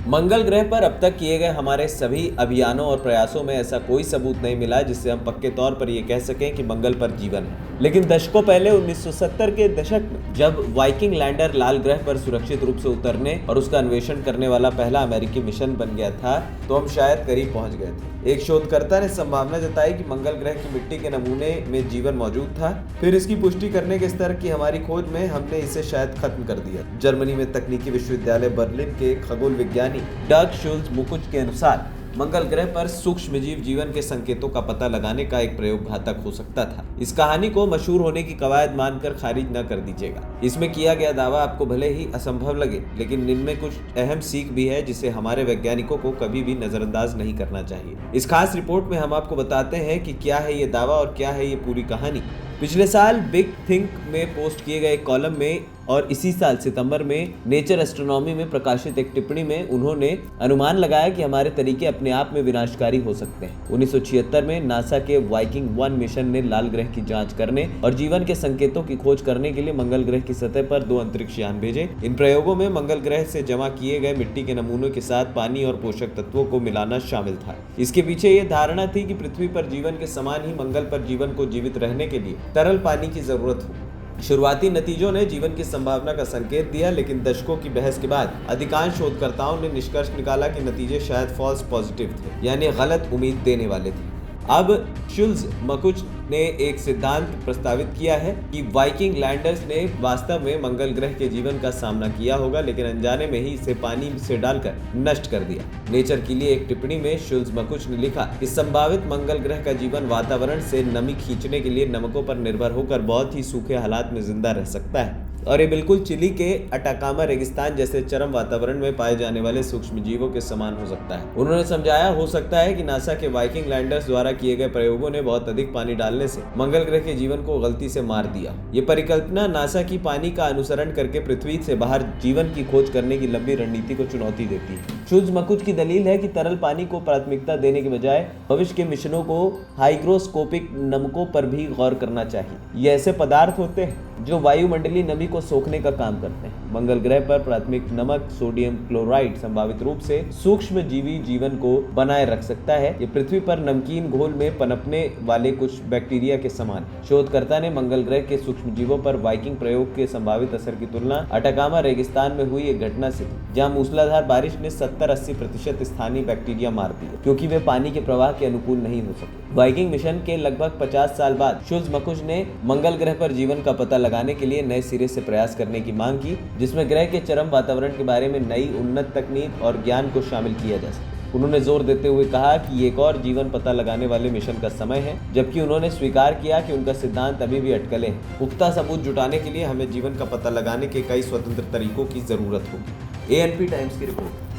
मंगल ग्रह पर अब तक किए गए हमारे सभी अभियानों और प्रयासों में ऐसा कोई सबूत नहीं मिला जिससे हम पक्के तौर पर यह कह सकें कि मंगल पर जीवन है। लेकिन दशकों पहले 1970 के दशक में जब वाइकिंग लैंडर लाल ग्रह पर सुरक्षित रूप से उतरने और उसका अन्वेषण करने वाला पहला अमेरिकी मिशन बन गया था, तो हम शायद करीब पहुंच गए थे। एक शोधकर्ता ने संभावना जताई कि मंगल ग्रह की मिट्टी के नमूने में जीवन मौजूद था। फिर इसकी पुष्टि करने के स्तर की हमारी खोज में हमने इसे शायद खत्म कर दिया। जर्मनी में तकनीकी विश्वविद्यालय बर्लिन के खगोल विज्ञानी डग शुल्ज मुकुच के अनुसार मंगल ग्रह पर सूक्ष्मजीव जीवन के संकेतों का पता लगाने का एक प्रयोग घातक हो सकता था। इस कहानी को मशहूर होने की कवायद मानकर खारिज न कर दीजिएगा। इसमें किया गया दावा आपको भले ही असंभव लगे, लेकिन इनमें कुछ अहम सीख भी है जिसे हमारे वैज्ञानिकों को कभी भी नजरअंदाज नहीं करना चाहिए। इस खास रिपोर्ट में हम आपको बताते हैं कि क्या है ये दावा और क्या है ये पूरी कहानी। पिछले साल बिग थिंक में पोस्ट किए गए कॉलम में और इसी साल सितंबर में नेचर एस्ट्रोनॉमी में प्रकाशित एक टिप्पणी में उन्होंने अनुमान लगाया कि हमारे तरीके अपने आप में विनाशकारी हो सकते हैं। 1976 में नासा के वाइकिंग 1 मिशन ने लाल ग्रह की जांच करने और जीवन के संकेतों की खोज करने के लिए मंगल ग्रह की सतह पर 2 अंतरिक्ष यान भेजे। इन प्रयोगों में मंगल ग्रह से जमा किए गए मिट्टी के नमूनों के साथ पानी और पोषक तत्वों को मिलाना शामिल था। इसके पीछे ये धारणा थी कि पृथ्वी पर जीवन के समान ही मंगल पर जीवन को जीवित रहने के लिए तरल पानी की जरूरत हो। शुरुआती नतीजों ने जीवन की संभावना का संकेत दिया, लेकिन दशकों की बहस के बाद अधिकांश शोधकर्ताओं ने निष्कर्ष निकाला कि नतीजे शायद फॉल्स पॉजिटिव थे, यानी गलत उम्मीद देने वाले थे। अब शुल्ज मकुच ने एक सिद्धांत प्रस्तावित किया है कि वाइकिंग लैंडर्स ने वास्तव में मंगल ग्रह के जीवन का सामना किया होगा, लेकिन अनजाने में ही इसे पानी से डालकर नष्ट कर दिया। नेचर के लिए एक टिप्पणी में शुल्ज मकुच ने लिखा कि संभावित मंगल ग्रह का जीवन वातावरण से नमी खींचने के लिए नमकों पर निर्भर होकर बहुत ही सूखे हालात में जिंदा रह सकता है, और ये बिल्कुल चिली के अटाकामा रेगिस्तान जैसे चरम वातावरण में पाए जाने वाले सूक्ष्म जीवों के समान हो सकता है। उन्होंने समझाया, हो सकता है कि नासा के वाइकिंग लैंडर्स द्वारा किए गए प्रयोगों ने बहुत अधिक पानी डालने से मंगल ग्रह के जीवन को गलती से मार दिया। ये परिकल्पना नासा की पानी का अनुसरण करके पृथ्वी से बाहर जीवन की खोज करने की लंबी रणनीति को चुनौती देती है। शुल्ज मकुच की दलील है कि तरल पानी को प्राथमिकता देने के बजाय भविष्य के मिशनों को हाइग्रोस्कोपिक नमकों पर भी गौर करना चाहिए। ये ऐसे पदार्थ होते हैं जो वायुमंडलीय नमी को सोखने का काम करते हैं। मंगल ग्रह पर प्राथमिक नमक सोडियम क्लोराइड संभावित रूप से सूक्ष्म जीवी जीवन को बनाए रख सकता है। ये पृथ्वी पर नमकीन घोल में पनपने वाले कुछ बैक्टीरिया के समान है। शोधकर्ता ने मंगल ग्रह के सूक्ष्म जीवों पर वाइकिंग प्रयोग के संभावित असर की तुलना अटाकामा रेगिस्तान में हुई एक घटना से की, जहां मूसलाधार बारिश ने 70-80% स्थानीय बैक्टीरिया मार दिए, क्योंकि वे पानी के प्रवाह के अनुकूल नहीं हो सके। वाइकिंग मिशन के लगभग 50 साल बाद शुल्ज मकुच ने मंगल ग्रह पर जीवन का पता लगाने के लिए नए सिरे से प्रयास करने की मांग की, जिसमें ग्रह के चरम वातावरण के बारे में नई उन्नत तकनीक और ज्ञान को शामिल किया जा सके। उन्होंने जोर देते हुए कहा कि एक और जीवन पता लगाने वाले मिशन का समय है, जबकि उन्होंने स्वीकार किया कि उनका सिद्धांत अभी भी अटकलें हैं। पुख्ता सबूत जुटाने के लिए हमें जीवन का पता लगाने के कई स्वतंत्र तरीकों की जरूरत होगी। ANP टाइम्स की रिपोर्ट।